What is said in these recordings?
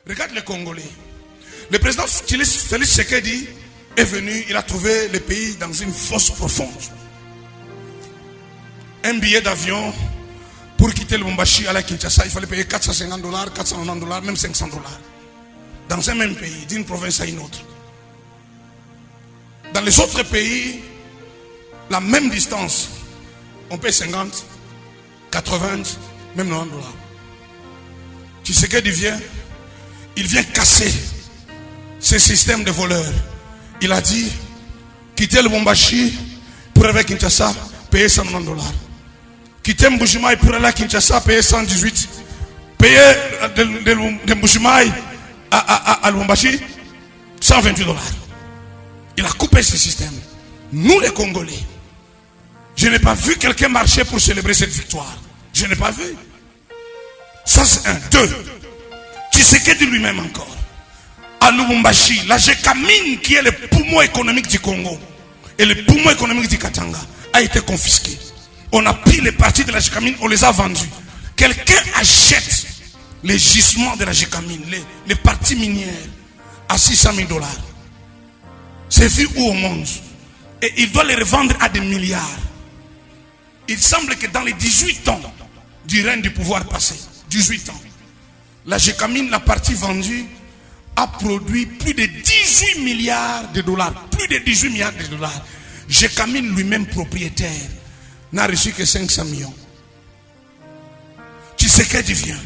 Regarde les Congolais. Le président Félix Tshisekedi est venu, il a trouvé le pays dans une fosse profonde. Un billet d'avion pour quitter le Lubumbashi à la Kinshasa, il fallait payer $450, $490, même $500. Dans un même pays, d'une province à une autre. Dans les autres pays, la même distance, on paye 50, 80, même $90. Tshisekedi vient, il vient casser ce système de voleurs. Il a dit, quitter le Lubumbashi pour aller à Kinshasa, payer $190. Quitter Mbujimaï pour aller à Kinshasa, payer 118. Payer de Mbujimaï à Lubumbashi, $128. Il a coupé ce système. Nous les Congolais, je n'ai pas vu quelqu'un marcher pour célébrer cette victoire. Je n'ai pas vu. Ça c'est un. Deux, Tshisekedi lui-même encore. À Lubumbashi, la Gécamine qui est le poumon économique du Congo et le poumon économique du Katanga a été confisqué. On a pris les parties de la Gécamine, on les a vendus. Quelqu'un achète les gisements de la Gécamine, les parties minières à $600,000. C'est vu où au monde? Et il doit les revendre à des milliards. Il semble que dans les 18 ans du règne du pouvoir passé, 18 ans, la Gécamine, la partie vendue, a produit plus de $18 milliards. Plus de 18 milliards de dollars. Gécamine lui-même propriétaire n'a reçu que 500 millions. Tshisekedi vient.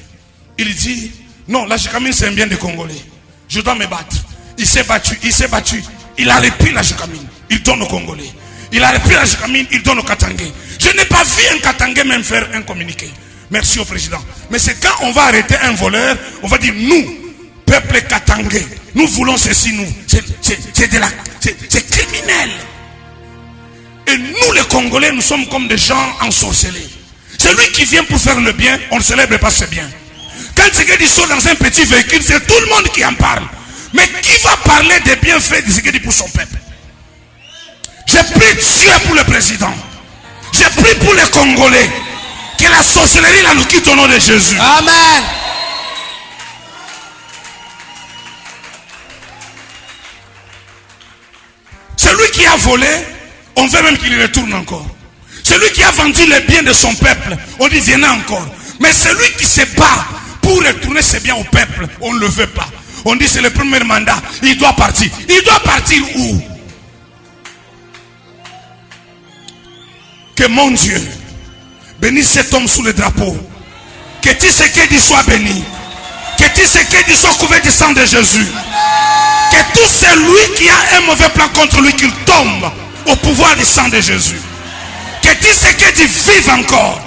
Il dit, non, la Gécamine c'est un bien des Congolais. Je dois me battre. Il s'est battu, il s'est battu. Il a repris la Gécamine. Il donne aux Congolais. Il a repris la Gécamine, il donne aux Katangais. Je n'ai pas vu un Katangais même faire un communiqué. Merci au président. Mais c'est quand on va arrêter un voleur, on va dire, nous, peuple Katangais, nous voulons ceci, nous. C'est criminel. Et nous les Congolais, nous sommes comme des gens ensorcelés. Celui qui vient pour faire le bien, on ne célèbre pas ce bien. Quand Tshisekedi sort dans un petit véhicule, c'est tout le monde qui en parle. Mais qui va parler des bienfaits de Tshisekedi pour son peuple? J'ai pris Dieu pour le président. J'ai pris pour les Congolais. Que la sorcellerie la nous quitte au nom de Jésus. Amen. Celui qui a volé, on veut même qu'il retourne encore. Celui qui a vendu les biens de son peuple, on dit viens encore. Mais celui qui se bat pour retourner ses biens au peuple, on ne le veut pas. On dit c'est le premier mandat, il doit partir. Il doit partir où? Que mon Dieu bénisse cet homme sous le drapeau. Que Tshisekedi soit béni. Que Tshisekedi soit couvert du sang de Jésus. Que tout celui qui a un mauvais plan contre lui, qu'il tombe au pouvoir du sang de Jésus. Que Tshisekedi vive encore.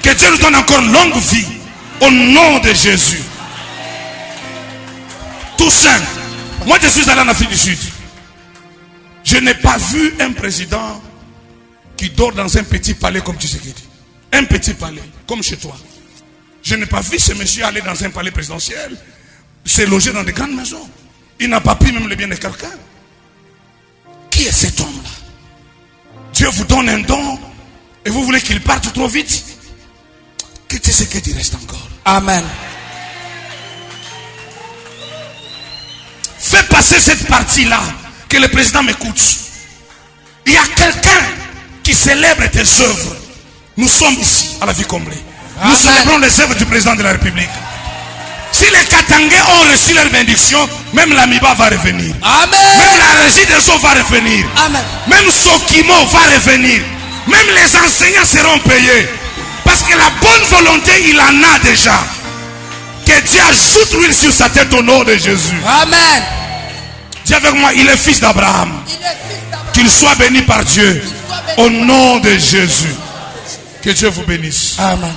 Que Dieu lui donne encore longue vie. Au nom de Jésus. Tout simple. Moi je suis allé en Afrique du Sud. Je n'ai pas vu un président qui dort dans un petit palais comme Tshisekedi. Un petit palais, comme chez toi. Je n'ai pas vu ce monsieur aller dans un palais présidentiel, se loger dans de grandes maisons. Il n'a pas pris même le bien de quelqu'un. Qui est cet homme-là? Dieu vous donne un don et vous voulez qu'il parte trop vite. Que Tshisekedi reste encore. Amen. Fais passer cette partie-là, que le président m'écoute. Il y a quelqu'un qui célèbre tes œuvres. Nous sommes ici à la vie comblée. Nous célébrons les œuvres du président de la République. Si les Katangais ont reçu leur bénédiction, même l'Amiba va revenir. Amen. Même la régie des eaux va revenir. Amen. Même Sokimo va revenir. Même les enseignants seront payés. Parce que la bonne volonté, il en a déjà. Que Dieu ajoute l'huile sur sa tête au nom de Jésus. Amen. Dis avec moi, il est fils d'Abraham. Qu'il soit béni par Dieu. Au nom de Jésus. Que Dieu vous bénisse. Amen.